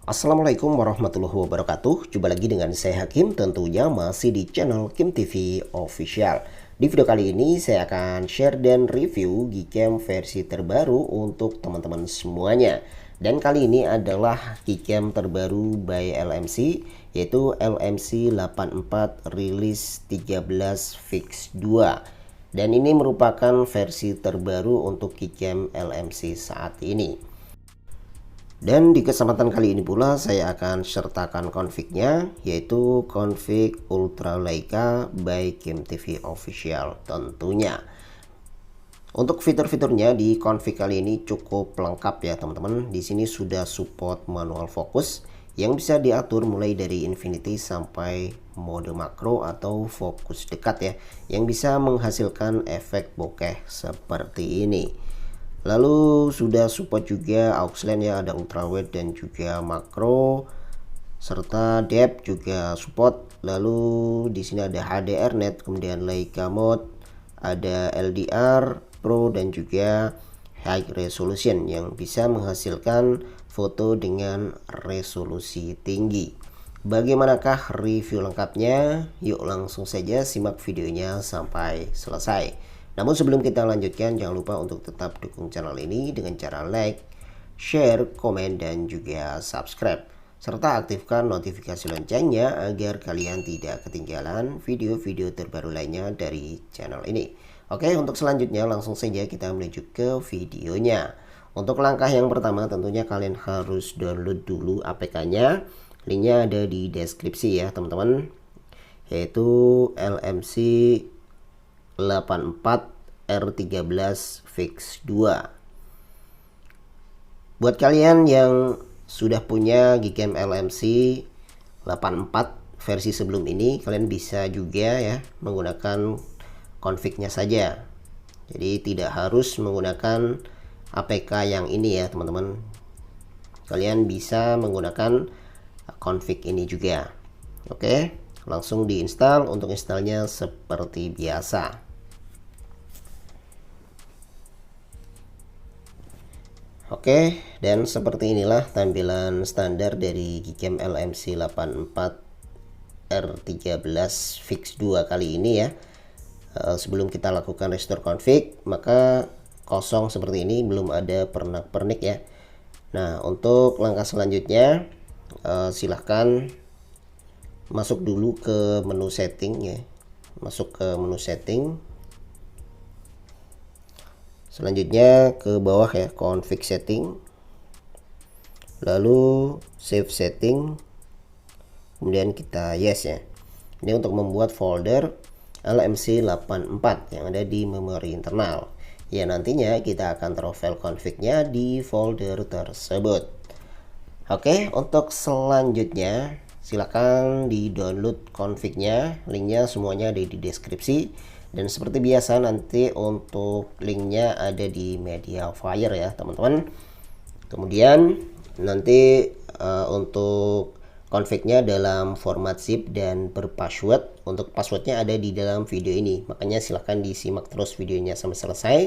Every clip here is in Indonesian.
Assalamualaikum warahmatullahi wabarakatuh. Jumpa lagi dengan saya Hakim, tentunya masih di channel Kim TV Official. Di video kali ini saya akan share dan review Gcam versi terbaru untuk teman-teman semuanya. Dan kali ini adalah Gcam terbaru by LMC, yaitu LMC 84 Release 13 Fix 2. Dan ini merupakan versi terbaru untuk Gcam LMC saat ini. Dan di kesempatan kali ini pula saya akan sertakan config-nya, yaitu config Ultra Leica by Kim TV Official tentunya. Untuk fitur-fiturnya di config kali ini cukup lengkap ya teman-teman. Di sini sudah support manual fokus yang bisa diatur mulai dari infinity sampai mode makro atau fokus dekat ya, yang bisa menghasilkan efek bokeh seperti ini. Lalu sudah support juga aux lens ya, ada ultrawide dan juga makro, serta depth juga support. Lalu di sini ada HDR net, kemudian Leica mode, ada LDR Pro dan juga high resolution yang bisa menghasilkan foto dengan resolusi tinggi. Bagaimanakah review lengkapnya? Yuk langsung saja simak videonya sampai selesai. Namun sebelum kita lanjutkan, jangan lupa untuk tetap dukung channel ini dengan cara like, share, komen, dan juga subscribe. Serta aktifkan notifikasi loncengnya agar kalian tidak ketinggalan video-video terbaru lainnya dari channel ini. Oke, untuk selanjutnya langsung saja kita menuju ke videonya. Untuk langkah yang pertama tentunya kalian harus download dulu APK-nya. Linknya ada di deskripsi ya teman-teman. Yaitu LMC 84 R13 Fix 2. Buat kalian yang sudah punya Gcam LMC 84 versi sebelum ini, kalian bisa juga ya menggunakan config-nya saja. Jadi tidak harus menggunakan APK yang ini ya teman-teman. Kalian bisa menggunakan config ini juga. Oke, langsung diinstal. Untuk installnya seperti biasa. Oke, dan seperti inilah tampilan standar dari Gcam LMC 84 R13 Fix 2 kali ini ya. Sebelum kita lakukan restore config, maka kosong seperti ini, belum ada pernak-pernik ya. Nah, untuk langkah selanjutnya silahkan masuk dulu ke menu setting ya. Masuk ke menu setting. Selanjutnya ke bawah ya, config setting, lalu save setting, kemudian kita yes ya. Ini untuk membuat folder LMC 84 yang ada di memori internal ya. Nantinya kita akan taruh config-nya di folder tersebut. Oke, untuk selanjutnya silakan di download config-nya. Linknya semuanya ada di deskripsi. Dan seperti biasa nanti untuk linknya ada di Mediafire ya teman-teman. Kemudian nanti untuk config-nya dalam format zip dan berpassword. Untuk passwordnya ada di dalam video ini. Makanya silahkan disimak terus videonya sampai selesai.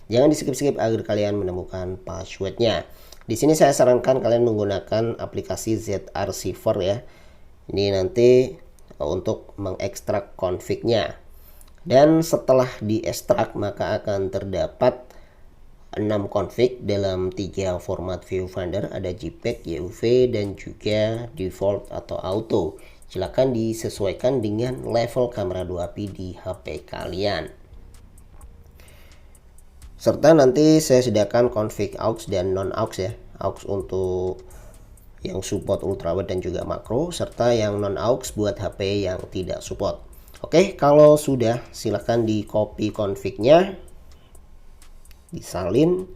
Jangan di skip-skip agar kalian menemukan passwordnya. Di sini saya sarankan kalian menggunakan aplikasi ZRC4 ya. Ini nanti untuk mengekstrak config-nya. Dan setelah diekstrak maka akan terdapat 6 config dalam 3 format viewfinder, ada JPEG, YUV, dan juga default atau auto. Silakan disesuaikan dengan level kamera 2p di HP kalian. Serta nanti saya sediakan config aux dan non aux ya. Aux untuk yang support ultrawide dan juga makro, serta yang non aux buat HP yang tidak support. Oke, kalau sudah silahkan di copy config-nya, disalin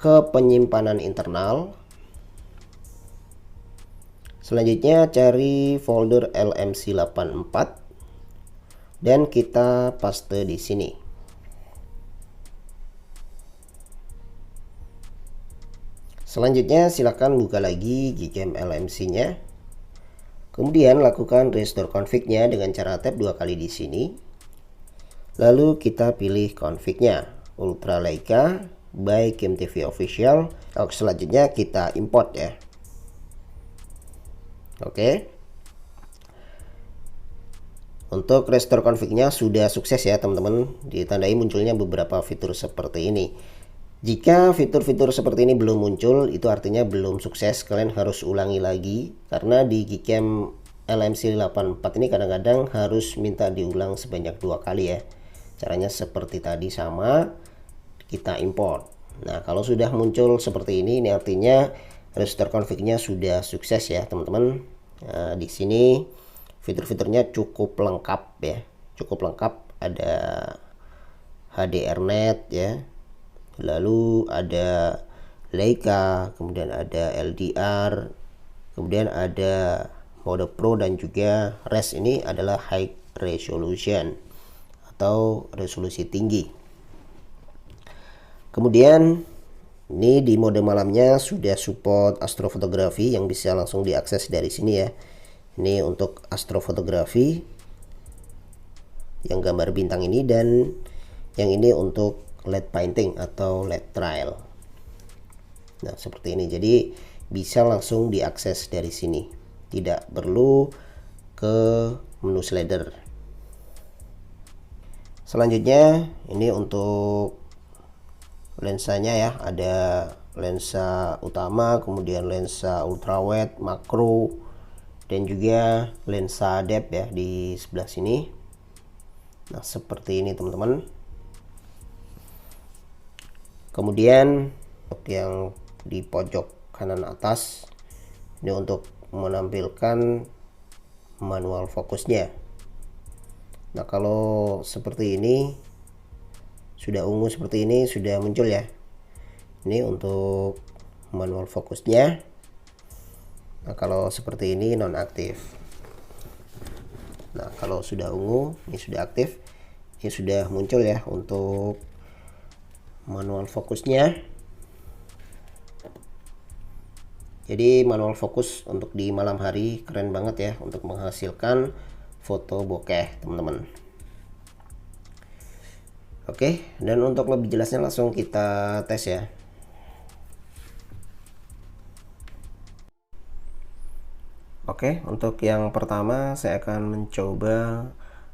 ke penyimpanan internal. Selanjutnya cari folder LMC 84 dan kita paste di sini. Selanjutnya silahkan buka lagi Gcam LMC-nya. Kemudian lakukan restore config-nya dengan cara tap 2 kali di sini. Lalu kita pilih config-nya Ultra Leica by Kim TV Official. Selanjutnya kita import ya. Oke. Untuk restore config-nya sudah sukses ya teman-teman, ditandai munculnya beberapa fitur seperti ini. Jika fitur-fitur seperti ini belum muncul, itu artinya belum sukses. Kalian harus ulangi lagi, karena di Gcam LMC 84 ini kadang-kadang harus minta diulang sebanyak 2 kali ya. Caranya seperti tadi sama, kita import. Nah, kalau sudah muncul seperti ini artinya restore config-nya sudah sukses ya teman-teman. Nah, di sini fitur-fiturnya cukup lengkap ya, cukup lengkap. Ada HDRnet ya, lalu ada Leica, kemudian ada LDR, kemudian ada mode Pro, dan juga RES ini adalah high resolution atau resolusi tinggi. Kemudian ini di mode malamnya sudah support astrofotografi yang bisa langsung diakses dari sini ya. Ini untuk astrofotografi yang gambar bintang ini, dan yang ini untuk LED painting atau LED trail. Nah, seperti ini. Jadi bisa langsung diakses dari sini. Tidak perlu ke menu slider. Selanjutnya ini untuk lensanya ya. Ada lensa utama, kemudian lensa ultrawide, makro, dan juga lensa depth ya di sebelah sini. Nah, seperti ini teman-teman. Kemudian untuk yang di pojok kanan atas ini untuk menampilkan manual fokusnya. Nah, kalau seperti ini sudah ungu seperti ini sudah muncul ya. Ini untuk manual fokusnya. Nah, kalau seperti ini nonaktif. Nah, kalau sudah ungu ini sudah aktif. Ini sudah muncul ya untuk manual fokusnya. Jadi manual fokus untuk di malam hari keren banget ya untuk menghasilkan foto bokeh teman-teman. Oke, dan untuk lebih jelasnya langsung kita tes ya. Oke, untuk yang pertama saya akan mencoba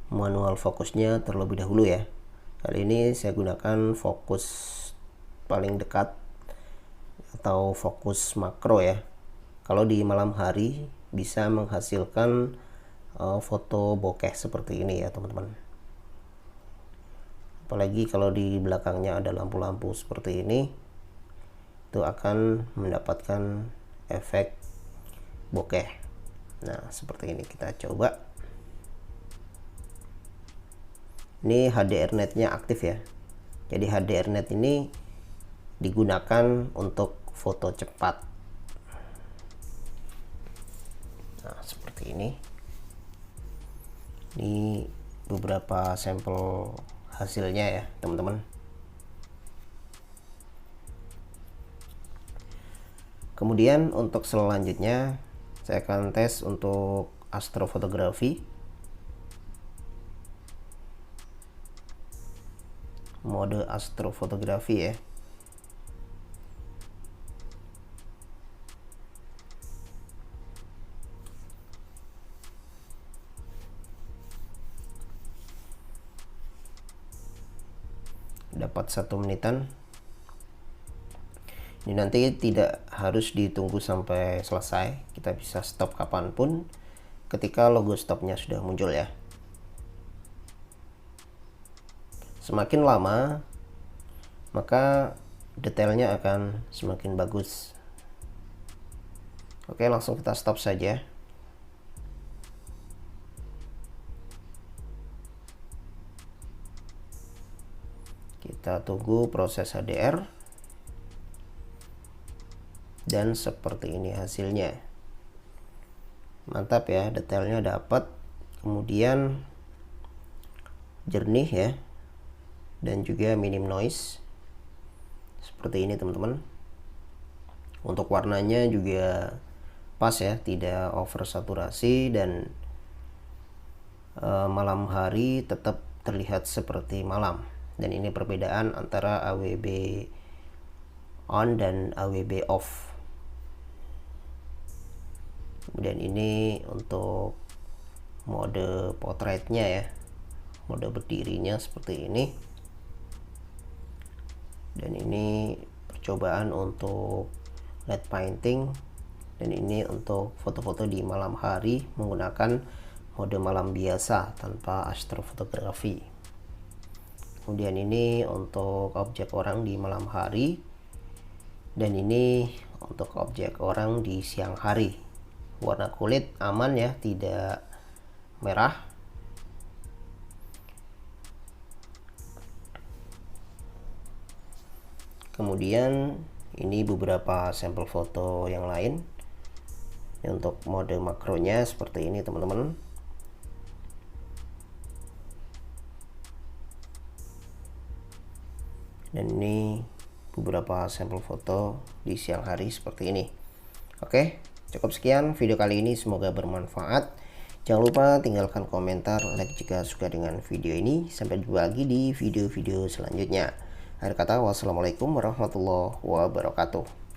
manual fokusnya terlebih dahulu ya. Kali ini saya gunakan fokus paling dekat atau fokus makro ya. Kalau di malam hari bisa menghasilkan foto bokeh seperti ini ya teman-teman. Apalagi kalau di belakangnya ada lampu-lampu seperti ini, itu akan mendapatkan efek bokeh. Nah, seperti ini kita coba. Ini HDRnet-nya aktif ya. Jadi HDRnet ini digunakan untuk foto cepat. Nah, seperti ini. Ini beberapa sampel hasilnya ya, teman-teman. Kemudian untuk selanjutnya saya akan tes untuk astrofotografi. Mode astrofotografi ya. Dapat 1 menitan. Ini nanti tidak harus ditunggu sampai selesai, kita bisa stop kapanpun ketika logo stopnya sudah muncul ya. Semakin lama maka detailnya akan semakin bagus. Oke, langsung kita stop saja. Kita tunggu proses HDR. Dan seperti ini hasilnya. Mantap ya, detailnya dapat, kemudian jernih ya, dan juga minim noise. Seperti ini teman-teman. Untuk warnanya juga pas ya, tidak oversaturasi, dan malam hari tetap terlihat seperti malam. Dan ini perbedaan antara AWB on dan AWB off. Kemudian ini untuk mode potretnya ya, mode berdirinya seperti ini. Dan ini percobaan untuk light painting, dan ini untuk foto-foto di malam hari menggunakan mode malam biasa tanpa astrofotografi. Kemudian ini untuk objek orang di malam hari, dan ini untuk objek orang di siang hari. Warna kulit aman ya, tidak merah. Kemudian ini beberapa sampel foto yang lain. Ini untuk mode makronya seperti ini teman-teman. Dan ini beberapa sampel foto di siang hari seperti ini. Oke, cukup sekian video kali ini, semoga bermanfaat. Jangan lupa tinggalkan komentar, like jika suka dengan video ini. Sampai jumpa lagi di video-video selanjutnya. Akhir kata, wassalamualaikum warahmatullahi wabarakatuh.